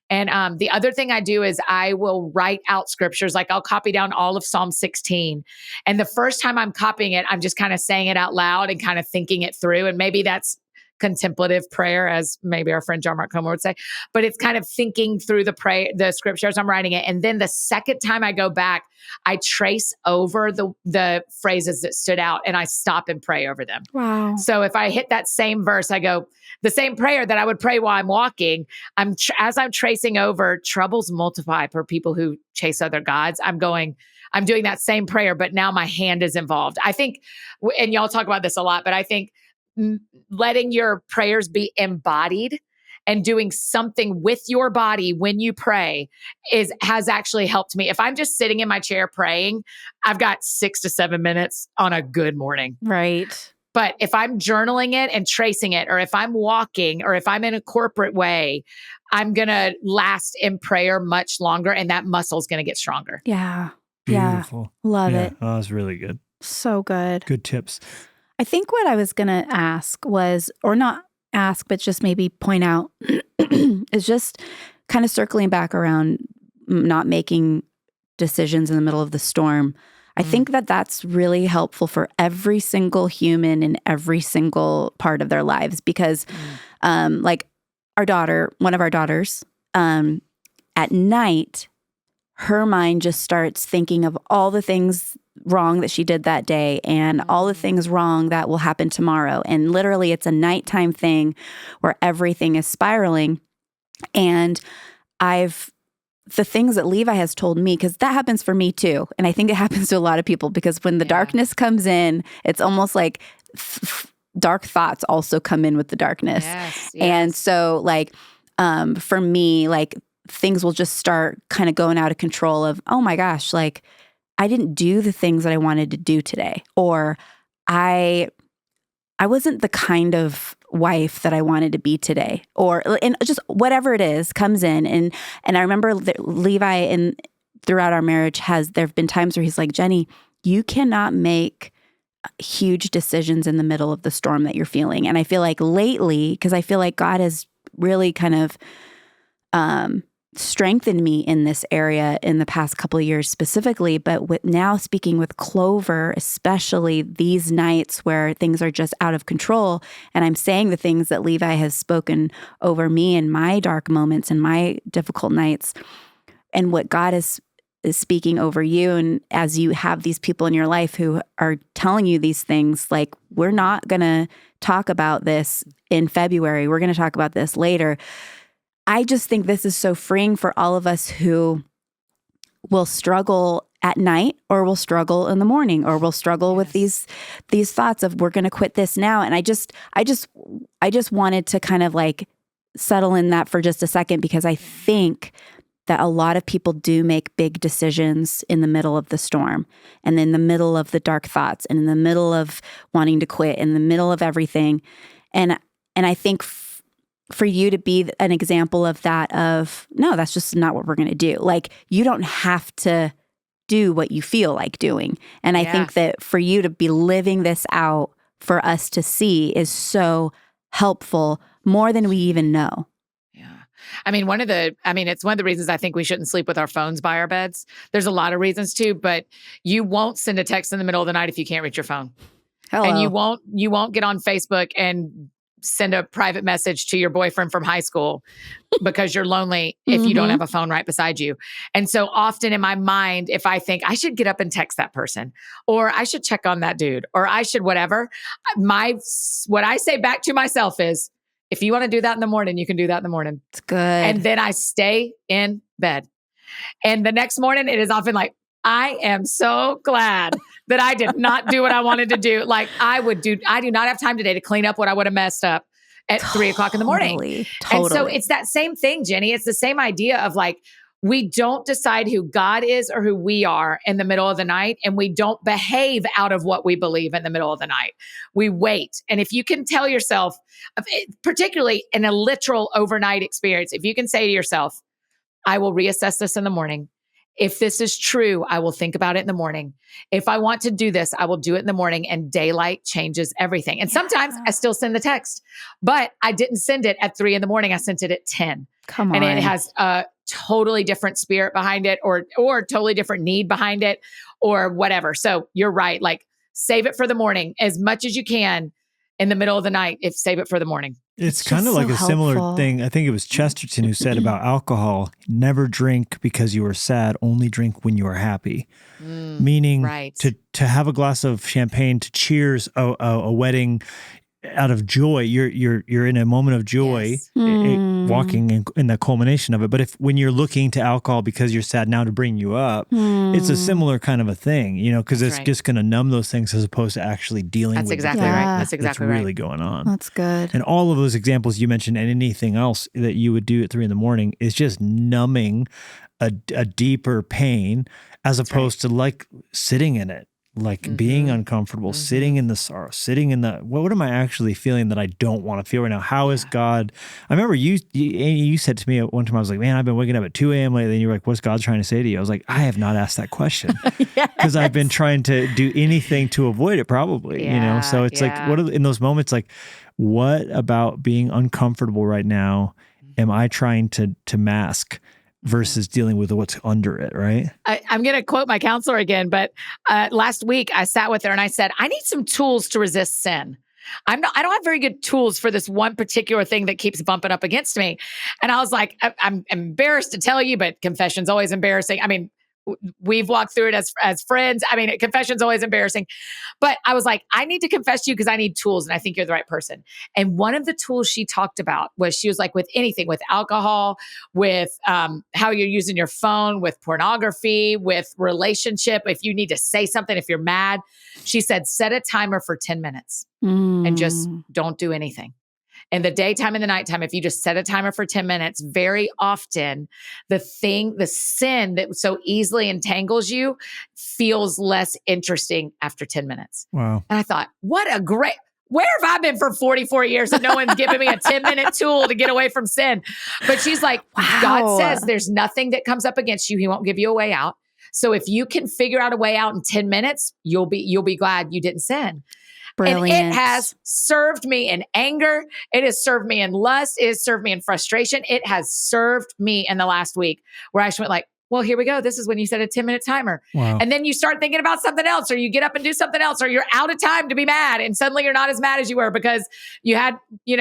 And the other thing I do is I will write out scriptures. Like, I'll copy down all of Psalm 16. And the first time I'm copying it, I'm just kind of saying it out loud and kind of thinking it through. And maybe that's contemplative prayer, as maybe our friend John Mark Comer would say, but it's kind of thinking through the scriptures I'm writing it. And then the second time I go back, I trace over the phrases that stood out and I stop and pray over them. Wow. So if I hit that same verse, I go, the same prayer that I would pray while I'm walking, as I'm tracing over, troubles multiply for people who chase other gods. I'm doing that same prayer, but now my hand is involved. I think, and y'all talk about this a lot, but I think letting your prayers be embodied and doing something with your body when you pray has actually helped me. If I'm just sitting in my chair praying, I've got 6 to 7 minutes on a good morning. Right. But if I'm journaling it and tracing it, or if I'm walking, or if I'm in a corporate way, I'm going to last in prayer much longer, and that muscle's going to get stronger. Yeah. Beautiful. Yeah. Love it. Oh, that's really good. So good. Good tips. I think what I was going to ask was, or not ask, but just maybe point out is just kind of circling back around not making decisions in the middle of the storm. I think that that's really helpful for every single human in every single part of their lives because like our daughter, one of our daughters, at night, her mind just starts thinking of all the things wrong that she did that day and all the things wrong that will happen tomorrow. And literally it's a nighttime thing where everything is spiraling. And the things that Levi has told me, because that happens for me too. And I think it happens to a lot of people because when the darkness comes in, it's almost like dark thoughts also come in with the darkness. Yes. And so like, for me, like things will just start kind of going out of control of, oh my gosh, like I didn't do the things that I wanted to do today. Or I wasn't the kind of wife that I wanted to be today, or and just whatever it is comes in. And I remember Levi and throughout our marriage there have been times where he's like, Jennie, you cannot make huge decisions in the middle of the storm that you're feeling. And I feel like lately, because I feel like God has really kind of strengthened me in this area in the past couple of years specifically, but with now speaking with Clover, especially these nights where things are just out of control, and I'm saying the things that Levi has spoken over me in my dark moments and my difficult nights, and what God is speaking over you, and as you have these people in your life who are telling you these things, like, we're not going to talk about this in February, we're going to talk about this later. I just think this is so freeing for all of us who will struggle at night or will struggle in the morning or will struggle with these thoughts of we're going to quit this now. And I just wanted to kind of like settle in that for just a second, because I think that a lot of people do make big decisions in the middle of the storm and in the middle of the dark thoughts and in the middle of wanting to quit, in the middle of everything. And I think for you to be an example of that, of no, that's just not what we're going to do. Like, you don't have to do what you feel like doing. And I think that for you to be living this out for us to see is so helpful, more than we even know. Yeah. I mean, it's one of the reasons I think we shouldn't sleep with our phones by our beds. There's a lot of reasons too, but you won't send a text in the middle of the night if you can't reach your phone. Hello. And you won't get on Facebook and send a private message to your boyfriend from high school because you're lonely if you don't have a phone right beside you. And so often in my mind, if I think I should get up and text that person, or I should check on that dude, or I should whatever, what I say back to myself is, if you want to do that in the morning, you can do that in the morning. It's good. And then I stay in bed. And the next morning, it is often like, I am so glad that I did not do what I wanted to do. Like I do not have time today to clean up what I would have messed up at 3 o'clock in the morning. Totally. And so it's that same thing, Jennie. It's the same idea of like, we don't decide who God is or who we are in the middle of the night. And we don't behave out of what we believe in the middle of the night. We wait. And if you can tell yourself, particularly in a literal overnight experience, if you can say to yourself, I will reassess this in the morning. If this is true, I will think about it in the morning. If I want to do this, I will do it in the morning, and daylight changes everything. And sometimes I still send the text, but I didn't send it at 3 a.m. I sent it at 10. Come on. And it has a totally different spirit behind it, or totally different need behind it, or whatever. So you're right. Like, save it for the morning as much as you can in the middle of the night. Save it for the morning. It's kind of like a similar thing. I think it was Chesterton who said about alcohol, never drink because you are sad, only drink when you are happy. Meaning to have a glass of champagne to cheers a wedding out of joy. You're in a moment of joy, Yes. walking in the culmination of it. But when you're looking to alcohol because you're sad now to bring you up, it's a similar kind of a thing, because it's just going to numb those things as opposed to actually dealing That's with exactly the thing right. That's exactly really right. going on. That's good. And all of those examples you mentioned and anything else that you would do at 3 a.m. is just numbing a deeper pain as opposed to like sitting in it. Like being uncomfortable, sitting in the sorrow, sitting in the, what am I actually feeling that I don't want to feel right now? How is God? I remember you said to me at one time, I was like, man, I've been waking up at 2 a.m. lately. And you were like, what's God trying to say to you? I was like, I have not asked that question because I've been trying to do anything to avoid it probably, So it's like, in those moments, like, what about being uncomfortable right now am I trying to mask versus dealing with what's under it, right? I'm going to quote my counselor again, but last week I sat with her and I said, I need some tools to resist sin. I don't have very good tools for this one particular thing that keeps bumping up against me. And I was like, I'm embarrassed to tell you, but confession's always embarrassing. I mean, we've walked through it as friends. I mean, confession's always embarrassing. But I was like, I need to confess to you because I need tools and I think you're the right person. And one of the tools she talked about was, she was like, with anything, with alcohol, with how you're using your phone, with pornography, with relationship, if you need to say something, if you're mad, she said, set a timer for 10 minutes and just don't do anything. In the daytime and the nighttime, if you just set a timer for 10 minutes, very often the sin that so easily entangles you feels less interesting after 10 minutes. Wow. And I thought, where have I been for 44 years and no one's given me a 10-minute tool to get away from sin? But she's like, God says there's nothing that comes up against you. He won't give you a way out. So if you can figure out a way out in 10 minutes, you'll be glad you didn't sin. Brilliant. And it has served me in anger. It has served me in lust. It has served me in frustration. It has served me in the last week where I just went like, well, here we go. This is when you set a 10-minute timer. Wow. And then you start thinking about something else, or you get up and do something else, or you're out of time to be mad. And suddenly you're not as mad as you were because you had,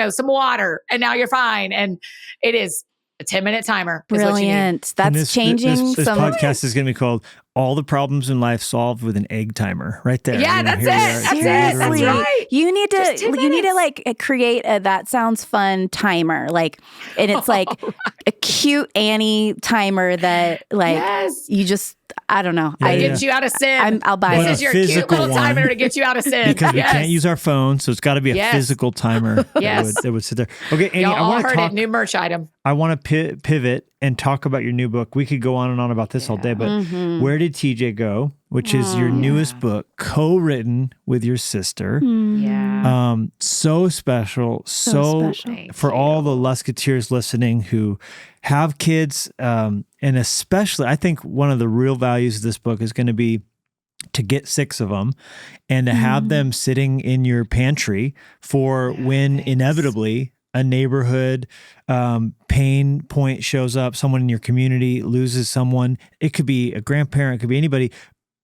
some water and now you're fine. And it is a 10-minute timer. Brilliant. That's changing this podcast is going to be called All the Problems in Life Solved with an Egg Timer right there. Yeah, that's it. That's right. You need to like create a that sounds fun timer. Like, and it's like a cute Annie timer that like you just, I don't know. Get you out of sin. I'll buy this is your cute little timer to get you out of sin. Because we can't use our phone, so it's got to be a physical timer that would sit there. Okay, Annie, I want to talk. New merch item. I want to pivot and talk about your new book. We could go on and on about this all day, but Where Did TJ Go? Which is your newest book, co-written with your sister. Yeah. So special. So for all the Lusketeers listening who have kids, and especially, I think one of the real values of this book is going to be to get 6 of them and to have them sitting in your pantry for when inevitably a neighborhood pain point shows up, someone in your community loses someone. It could be a grandparent, it could be anybody,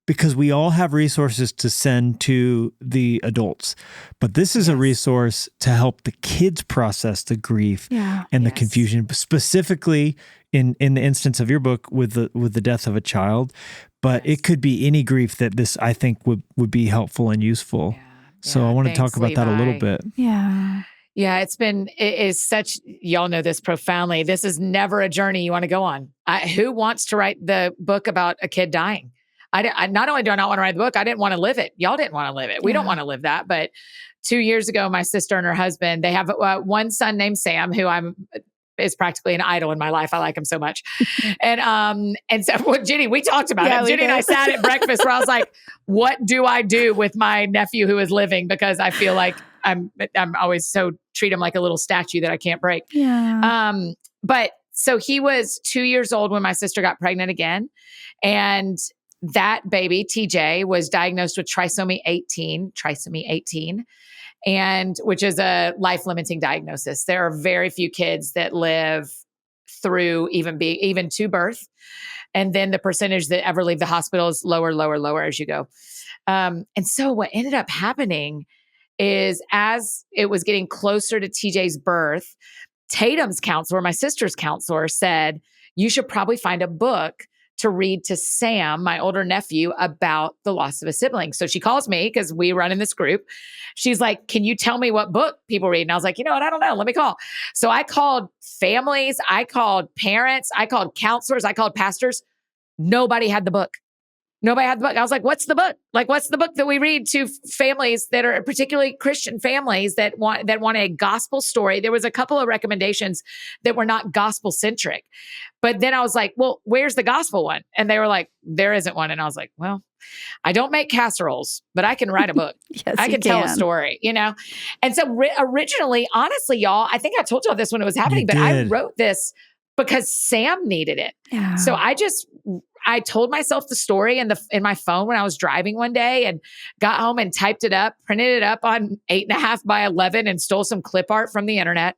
because we all have resources to send to the adults. But this is a resource to help the kids process the grief and the confusion, specifically in the instance of your book with the death of a child. But it could be any grief that this, I think, would be helpful and useful. So I want to talk about that a little bit. Yeah, it is such, y'all know this profoundly. This is never a journey you want to go on. Who wants to write the book about a kid dying? I not only do I not want to write the book, I didn't want to live it. Y'all didn't want to live it. We don't want to live that. But 2 years ago, my sister and her husband, they have one son named Sam, who is practically an idol in my life. I like him so much. And so Jennie, we talked about it. Jennie and I sat at breakfast where I was like, what do I do with my nephew who is living? Because I feel like I'm always treat him like a little statue that I can't break. But so he was 2 years old when my sister got pregnant again. And that baby, TJ, was diagnosed with trisomy 18, and which is a life-limiting diagnosis. There are very few kids that live through even to birth. And then the percentage that ever leave the hospital is lower as you go. And so what ended up happening is, as it was getting closer to TJ's birth, Tatum's counselor, my sister's counselor, said, you should probably find a book to read to Sam, my older nephew, about the loss of a sibling. So she calls me because we run in this group. She's like, can you tell me what book people read? And I was like, you know what? I don't know. Let me call. So I called families. I called parents. I called counselors. I called pastors. Nobody had the book. Nobody had the book. I was like, what's the book? Like, what's the book that we read to families that are particularly Christian families that want a gospel story? There was a couple of recommendations that were not gospel centric. But then I was like, well, where's the gospel one? And they were like, there isn't one. And I was like, well, I don't make casseroles, but I can write a book. Yes, I can tell a story, you know? And so originally, honestly, y'all, I think I told y'all this when it was happening, but I wrote this because Sam needed it. Yeah. So I told myself the story in my phone when I was driving one day and got home and typed it up, printed it up on 8.5 by 11 and stole some clip art from the internet,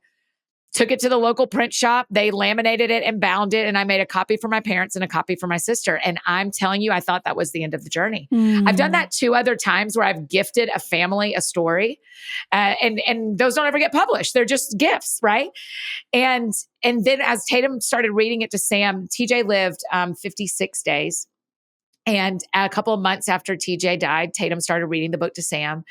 took it to the local print shop. They laminated it and bound it. And I made a copy for my parents and a copy for my sister. And I'm telling you, I thought that was the end of the journey. I've done that 2 other times where I've gifted a family a story and those don't ever get published. They're just gifts. Right. And then as Tatum started reading it to Sam, TJ lived 56 days. And a couple of months after TJ died, Tatum started reading the book to Sam.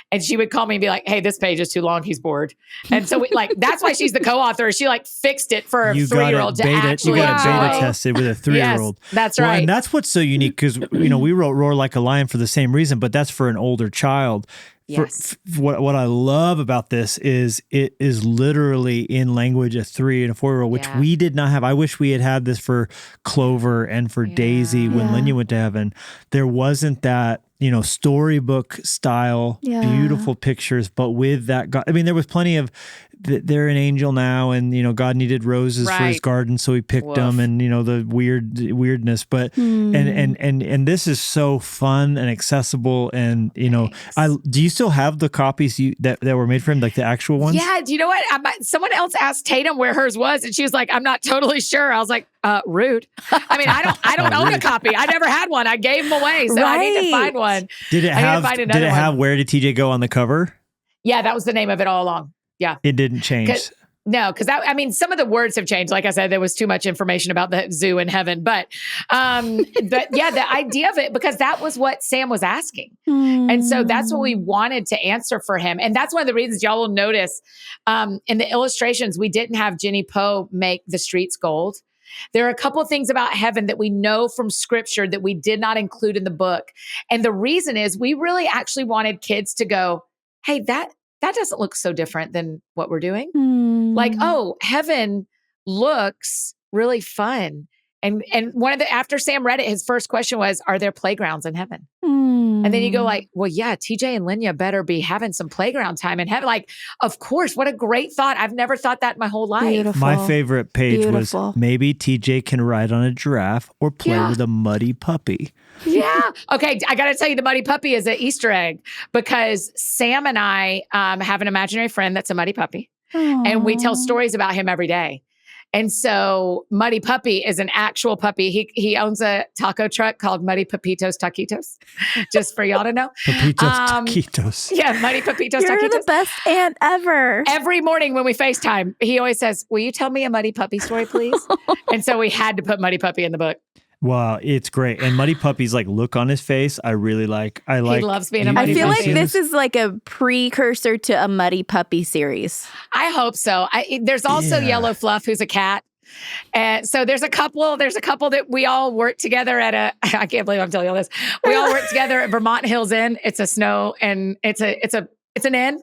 And she would call me and be like, hey, this page is too long. He's bored. And so that's why she's the co-author. She fixed it for a 3-year-old to actually You got to beta enjoy. test it with a 3-year-old. Yes, that's right. And that's what's so unique because, we wrote Roar Like a Lion for the same reason, but that's for an older child. Yes. What I love about this is it is literally in language a 3 and a 4-year-old, which we did not have. I wish we had this for Clover and for Daisy when Linya went to heaven. There wasn't that, storybook style, beautiful pictures, but with that God. I mean, there was plenty of they're an angel now, and God needed roses for his garden, so he picked them, and the weirdness. But and this is so fun and accessible, and do you still have the copies that were made for him, like the actual ones? Yeah. Do you know what? Someone else asked Tatum where hers was, and she was like, "I'm not totally sure." I was like, "Rude." I mean, I don't own a copy. I never had one. I gave them away, so I need to find one. Did it have Where Did TJ Go on the cover? Yeah, that was the name of it all along. Yeah. It didn't change. No, because some of the words have changed. Like I said, there was too much information about the zoo in heaven. But the idea of it, because that was what Sam was asking. And so that's what we wanted to answer for him. And that's one of the reasons y'all will notice in the illustrations, we didn't have Jennie Poe make the streets gold. There are a couple of things about heaven that we know from scripture that we did not include in the book. And the reason is we really actually wanted kids to go, hey, that doesn't look so different than what we're doing. Like, oh, heaven looks really fun. And after Sam read it, his first question was, are there playgrounds in heaven? And then you go like, well, yeah, TJ and Linya better be having some playground time in heaven. Like, of course, what a great thought. I've never thought that in my whole life. Beautiful. My favorite page was maybe TJ can ride on a giraffe or play with a muddy puppy. Yeah. Okay. I got to tell you, the muddy puppy is an Easter egg because Sam and I have an imaginary friend that's a muddy puppy. Aww. And we tell stories about him every day. And so Muddy Puppy is an actual puppy. He owns a taco truck called Muddy Papitos Taquitos, just for y'all to know. Papitos Taquitos. Yeah, Muddy Papitos Taquitos. You're the best aunt ever. Every morning when we FaceTime, he always says, will you tell me a Muddy Puppy story, please? And so we had to put Muddy Puppy in the book. Wow, it's great. And Muddy Puppy's look on his face, I really like. He loves being a Muddy Puppy. I feel like this is like a precursor to a Muddy Puppy series. I hope so. There's also Yellow Fluff, who's a cat. And so there's a couple that we all work together at I can't believe I'm telling you all this. We all work together at Vermont Hills Inn. It's a snow and it's an inn,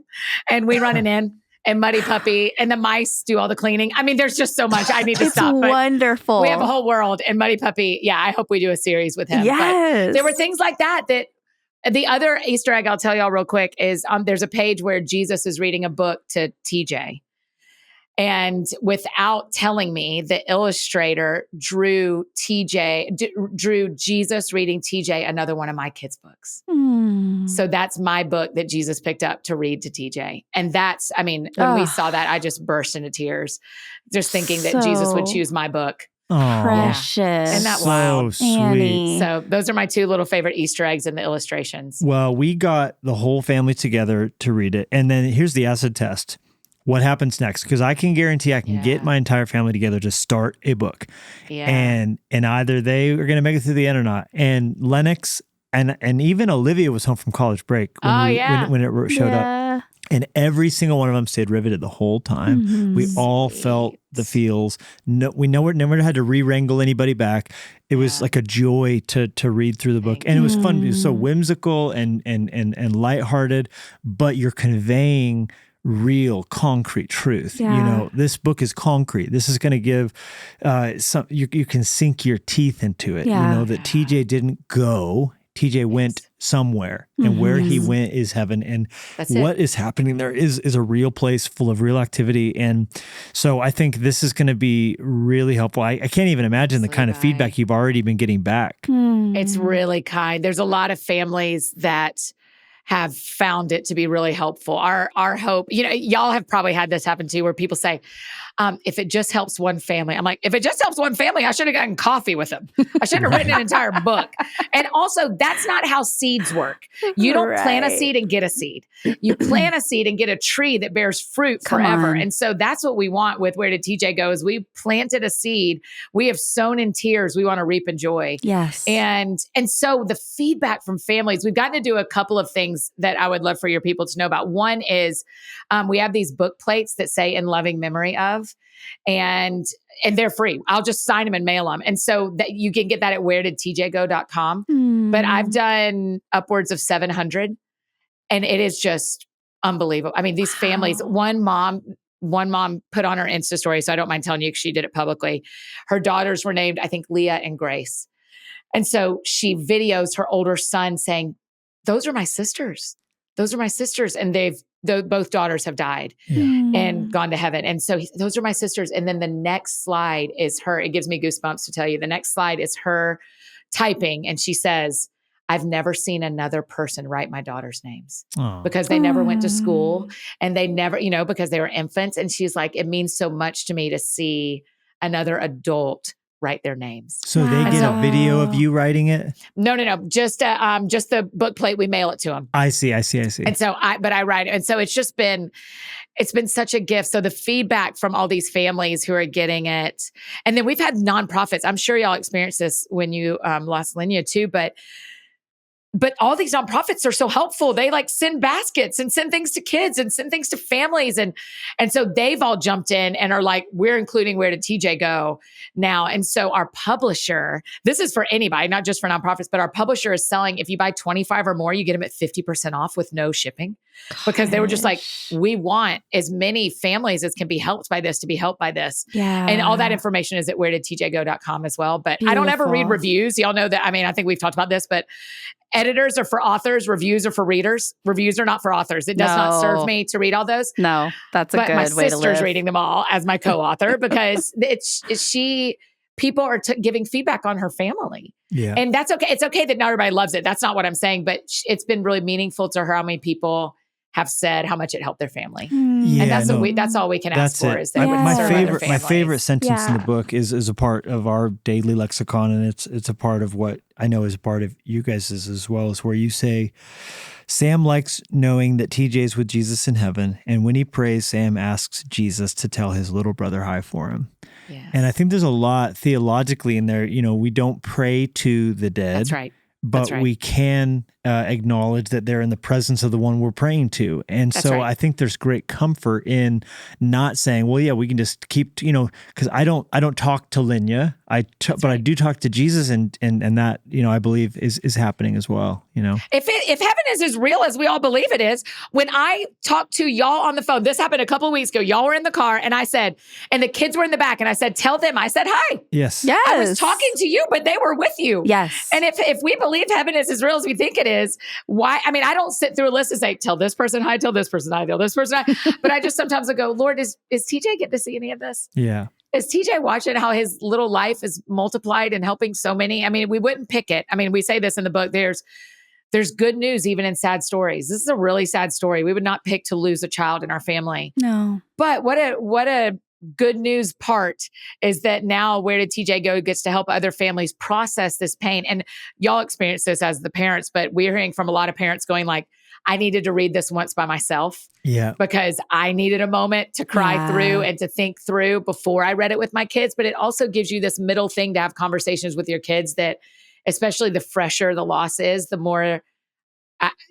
and we run an inn. And Muddy Puppy and the mice do all the cleaning. I mean, there's just so much. I need to stop. It's wonderful. We have a whole world. And Muddy Puppy, I hope we do a series with him. Yes. But there were things like that. The other Easter egg I'll tell y'all real quick is there's a page where Jesus is reading a book to TJ. And without telling me, the illustrator drew Jesus reading TJ another one of my kids' books. So that's my book that Jesus picked up to read to TJ. And when we saw that, I just burst into tears, just thinking that Jesus would choose my book. Precious. Isn't that wild? So sweet. Annie. So those are my 2 little favorite Easter eggs in the illustrations. Well, we got the whole family together to read it. And then here's the acid test. what happens next? Because I can guarantee I can get my entire family together to start a book. Yeah. And either they are going to make it through the end or not. And Lennox and even Olivia was home from college break when it showed up. And every single one of them stayed riveted the whole time. Mm-hmm. We all felt the feels. No, we never had to re-wrangle anybody back. It was like a joy to read through the book. And it was fun. It was so whimsical and lighthearted, but you're conveying real concrete truth. Yeah. You know, this book is concrete. This is going to give you can sink your teeth into it. Yeah. You know that TJ didn't go. TJ went somewhere, and where he went is heaven. And what is happening there is a real place full of real activity. And so I think this is going to be really helpful. I can't even imagine the kind of feedback you've already been getting back. It's really kind. There's a lot of families that have found it to be really helpful. Our hope, you know, y'all have probably had this happen too, where people say, if it just helps one family. I'm like, if it just helps one family, I should have gotten coffee with them. I should have written an entire book. And also, that's not how seeds work. You don't plant a seed and get a seed. You plant a seed and get a tree that bears fruit forever. And so that's what we want with Where Did TJ Go? Is we planted a seed. We have sown in tears. We want to reap in joy. Yes. And so the feedback from families, we've gotten to do a couple of things that I would love for your people to know about. One is we have these book plates that say "in loving memory of," and they're free. I'll just sign them and mail them. And so that you can get that at wheredidtjgo.com. But I've done upwards of 700, and it is just unbelievable. I mean, these families, one mom put on her Insta story, so I don't mind telling you because she did it publicly. Her daughters were named, I think, Leah and Grace. And so she videos her older son saying, "Those are my sisters. Those are my sisters." And both daughters have died and gone to heaven. And so those are my sisters. And then the next slide is her. It gives me goosebumps to tell you. The next slide is her typing. And she says, "I've never seen another person write my daughter's names because they never went to school and they never, because they were infants." And she's like, "It means so much to me to see another adult write their names." So they get a video of you writing it? No. Just the book plate. We mail it to them. I see. And so I write it. And so it's been such a gift. So the feedback from all these families who are getting it. And then we've had nonprofits. I'm sure y'all experienced this when you lost Linnea too, but all these nonprofits are so helpful. They like send baskets and send things to kids and send things to families. And so they've all jumped in and are like, we're including Where Did TJ Go now. And so our publisher, this is for anybody, not just for nonprofits, but our publisher is selling, if you buy 25 or more, you get them at 50% off with no shipping. Because they were just like, we want as many families as can be helped by this to be helped by this. Yeah. And all that information is at wheredidtjgo.com as well. But I don't ever read reviews. Y'all know that. I mean, I think we've talked about this, but editors are for authors. Reviews are for readers. Reviews are not for authors. It does not serve me to read all those. No, that's a good way to live. But my sister's reading them all as my co-author because people are giving feedback on her family. Yeah. And that's okay. It's okay that not everybody loves it. That's not what I'm saying, but it's been really meaningful to her how many people have said how much it helped their family. Yeah, and that's all we can ask for is that my favorite sentence in the book is a part of our daily lexicon, and it's a part of what I know is a part of you guys as well, is where you say, "Sam likes knowing that TJ is with Jesus in heaven, and when he prays, Sam asks Jesus to tell his little brother hi for him." Yes. And I think there's a lot theologically in there. We don't pray to the dead. That's right. But we can acknowledge that they're in the presence of the one we're praying to. And so I think there's great comfort in not saying, well, yeah, we can just keep, because I don't talk to Linnea, but I do talk to Jesus, and that, I believe is happening as well, If heaven is as real as we all believe it is, when I talked to y'all on the phone, this happened a couple of weeks ago, y'all were in the car and I said, and the kids were in the back and I said, tell them, I said, hi. Yes. I was talking to you, but they were with you. Yes. And if we believe heaven is as real as we think it is, why? I mean, I don't sit through a list and say, tell this person hi, tell this person hi, tell this person hi. But I just sometimes I go, Lord, is TJ get to see any of this? Yeah. Is TJ watching how his little life is multiplied and helping so many? I mean, we wouldn't pick it. I mean, we say this in the book, there's good news even in sad stories. This is a really sad story. We would not pick to lose a child in our family. No. But what a good news part is that now Where Did TJ Go gets to help other families process this pain. And y'all experience this as the parents, but we're hearing from a lot of parents going like, I needed to read this once by myself. Yeah. Because I needed a moment to cry through and to think through before I read it with my kids. But it also gives you this middle thing to have conversations with your kids that, especially the fresher the loss is, the more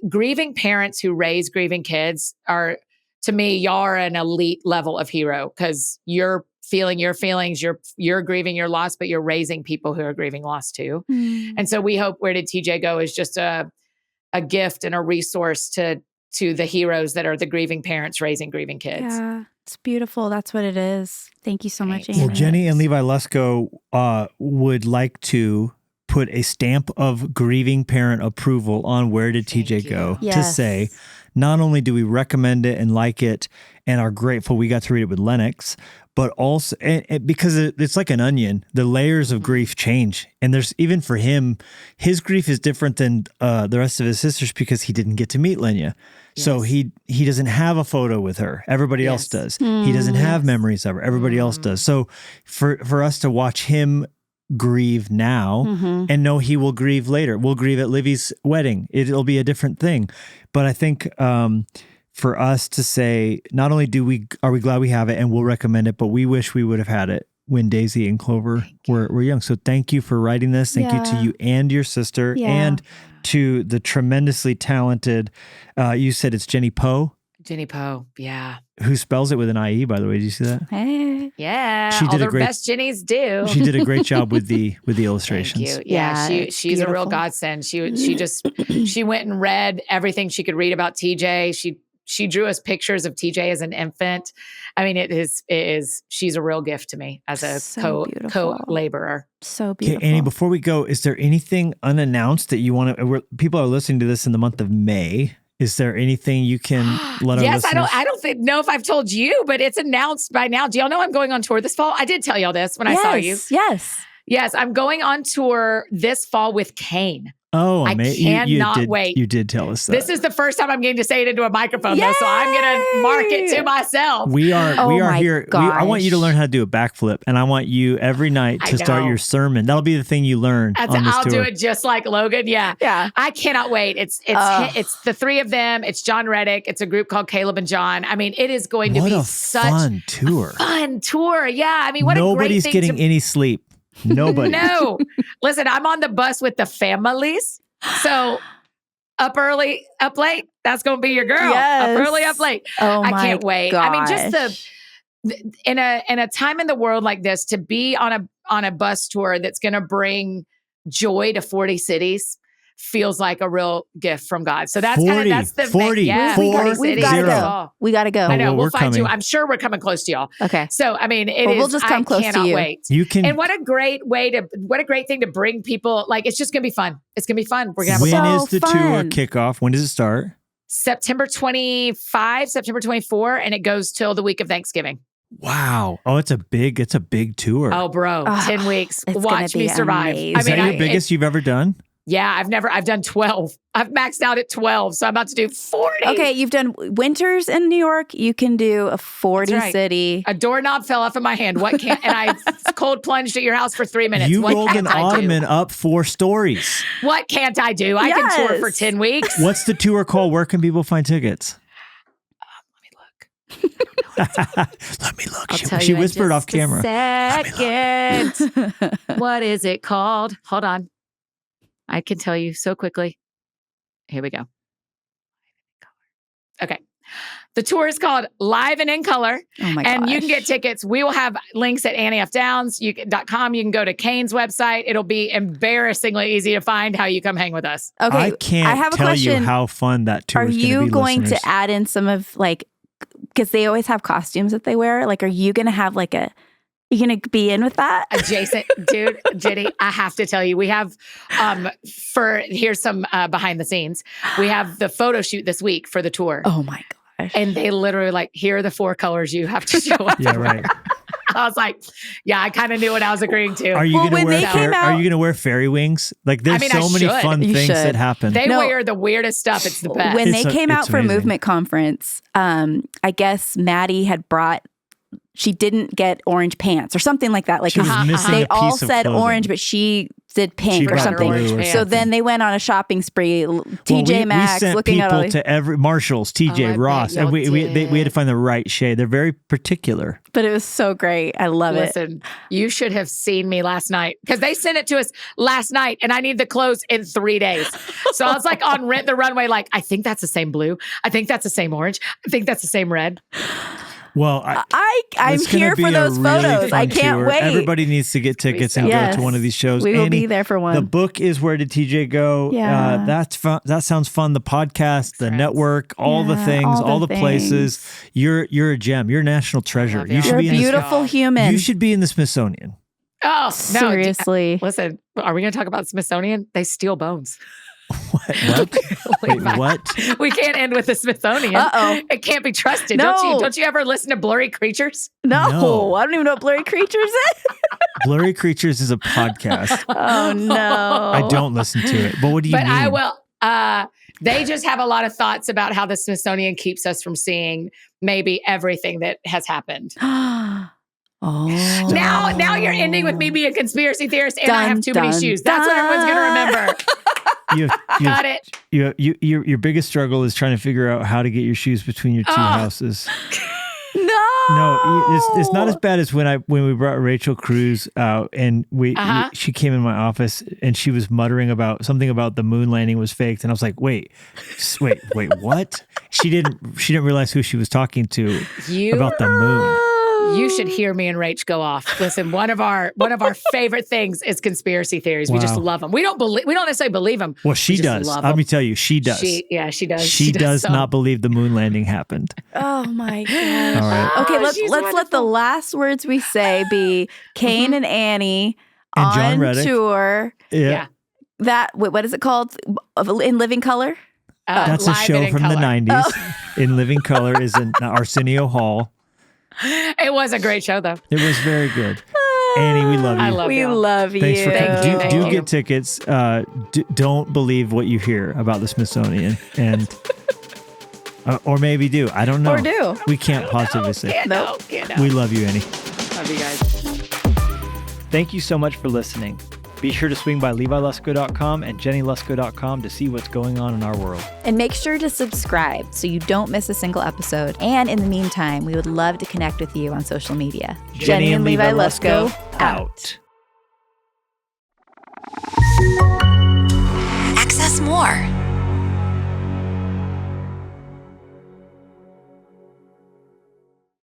grieving parents who raise grieving kids are, to me, y'all are an elite level of hero because you're feeling your feelings, you're grieving your loss, but you're raising people who are grieving loss too. And so we hope Where Did TJ Go is just a gift and a resource to the heroes that are the grieving parents raising grieving kids. Yeah, it's beautiful. That's what it is. Thank you so much, Annie. Well, Jennie and Levi Lusko would like to put a stamp of grieving parent approval on Where Did TJ Go to say, not only do we recommend it and like it and are grateful we got to read it with Lennox, but also because it's like an onion, the layers of grief change. And there's, even for him, his grief is different than the rest of his sisters because he didn't get to meet Lenya. Yes. So he doesn't have a photo with her. Everybody else does. He doesn't have memories of her. Everybody else does. So for us to watch him grieve now and know he will grieve later. We'll grieve at Livy's wedding. It'll be a different thing. But I think for us to say, not only are we glad we have it and we'll recommend it, but we wish we would have had it when Daisy and Clover were young. So thank you for writing this. Thank you to you and your sister and to the tremendously talented, you said it's Jennie Poe? Jennie Poe, yeah. Who spells it with an IE, by the way. Did you see that? Hey. Yeah, she did all the best Jennies do. She did a great job with the illustrations. Thank you. Yeah, she's beautiful. A real godsend. She went and read everything she could read about TJ. She drew us pictures of TJ as an infant. I mean, it is she's a real gift to me as a co-laborer. So beautiful. Okay, Annie, before we go, is there anything unannounced that you want to, people are listening to this in the month of May. Is there anything you can let our listeners? Yes, I don't know if I've told you, but it's announced by now. Do y'all know I'm going on tour this fall? I did tell y'all this when I saw you. Yes, I'm going on tour this fall with Kane. Oh, I cannot wait. You did tell us that. This is the first time I'm getting to say it into a microphone, though, so I'm going to mark it to myself. We are here. I want you to learn how to do a backflip, and I want you every night to start your sermon. That'll be the thing you learn on this I'll tour. do it just like Logan. Yeah. I cannot wait. It's the three of them. It's John Reddick. It's a group called Caleb and John. I mean, it is going to be such fun tour. A fun tour. Yeah. I mean, what a great thing. Nobody's getting any sleep. Nobody. No. Listen, I'm on the bus with the families. So up early, up late, that's going to be your girl. Yes. Up early, up late. Oh, I can't wait. Gosh. I mean, just in a time in the world like this, to be on a bus tour that's going to bring joy to 40 cities feels like a real gift from God. So that's 40. Yeah, we gotta go. We gotta go. I know. We'll find coming. you. I'm sure we're coming close to y'all. Okay. So I mean, we'll just come close to you. Wait. You can. And what a great thing to bring people. Like, it's just gonna be fun. It's gonna be fun. We're gonna have When is the tour kickoff? When does it start? September 25, September 24, and it goes till the week of Thanksgiving. Wow. Oh, it's a big tour. Oh, bro. 10 weeks. Watch me survive. Amazing. Is that your biggest you've ever done? Yeah, I've done 12. I've maxed out at 12, so I'm about to do 40. Okay, you've done winters in New York. You can do a 40 city. A doorknob fell off of my hand. What can't? And I cold plunged at your house for 3 minutes. You rolled an ottoman up 4 stories. What can't I do? I can tour for 10 weeks. What's the tour called? Where can people find tickets? Let me look. She whispered off camera. Second. What is it called? Hold on. I can tell you so quickly. Here we go. Okay. The tour is called Live and in Color. Oh my gosh. And you can get tickets. We will have links at anniefdowns.com. You can go to Kane's website. It'll be embarrassingly easy to find how you come hang with us. Okay. I have tell you how fun that tour is going to be. Are you going listeners. to add in some of because they always have costumes that they wear. Like, are you going to have you going to be in with that? Adjacent, dude, Jennie, I have to tell you, we have, here's some behind the scenes. We have the photo shoot this week for the tour. Oh my gosh. And they literally here are the 4 colors you have to show up. Yeah, right. I was like, I kind of knew what I was agreeing to. Are you going to wear fairy wings? Like, there's so many fun things that happen. They wear the weirdest stuff. It's the best. When they came out for Movement Conference, I guess Maddie had brought, she didn't get orange pants or something like that. Like, she was missing they a all piece of said clothing. orange, but she did pink or brought something. blue or So something. then they went on a shopping spree. TJ Maxx, we sent looking people at all these, to every Marshalls, TJ I Ross, bet and y'all we had to find the right shade. They're very particular. but it was so great. I love it. Listen, you should have seen me last night because they sent it to us last night and I need the clothes in 3 days. So I was like on Rent the Runway, like, I think that's the same blue. I think that's the same orange. I think that's the same red. Well, I'm it's gonna here be for a those really photos. I fun can't tour. wait. Everybody needs to get tickets and Yes. go to one of these shows. We will Annie, be there for one. The book is Where Did TJ Go? Yeah. That's fun. That sounds fun. The podcast, the Friends. network, all the Yeah, things, all the things. places. You're a gem. You're a national treasure. love You y'all. should You're a be in this. beautiful human. You should be in the Smithsonian. Oh, no. Seriously. Listen, are we going to talk about Smithsonian? They steal bones. What? Wait, Levi. what? We can't end with the Smithsonian. Uh-oh. It can't be trusted. No. Don't you ever listen to Blurry Creatures? No, I don't even know what Blurry Creatures is. Blurry Creatures is a podcast. Oh, no. I don't listen to it. But what do you But mean? I will. They just have a lot of thoughts about how the Smithsonian keeps us from seeing maybe everything that has happened. Oh. Now you're ending with me being a conspiracy theorist and I Dun, have too many dun, shoes. That's what everyone's going to remember. Got it. Your biggest struggle is trying to figure out how to get your shoes between your two houses. No, it's not as bad as when we brought Rachel Cruz out and she came in my office and she was muttering about something about the moon landing was faked, and I was like, wait, what? She didn't realize who she was talking to about the moon. You should hear me and Rach go off. Listen, one of our favorite things is conspiracy theories. We just love them. We don't necessarily believe them. Well, she does. Let me tell you, she does. She does. She does not believe the moon landing happened. Oh my gosh. All right. Okay, let's she's let the last words we say be Kane and Annie And John on Reddick. tour. Yeah. What is it called? In Living Color? That's a Live show and in from color. the 90s. In Living Color is in Arsenio Hall. It was a great show, though. It was very good. Annie, we love you. I love We y'all. love you. Thanks for coming. Thank Do you. get tickets. Don't believe what you hear about the Smithsonian, and or maybe do. I don't know. Or do. We can't positively say. Can't know. We love you, Annie. Love you guys. Thank you so much for listening. Be sure to swing by levilusko.com and jennielusko.com to see what's going on in our world. And make sure to subscribe so you don't miss a single episode. And in the meantime, we would love to connect with you on social media. Jennie and Levi Lusko out. Access more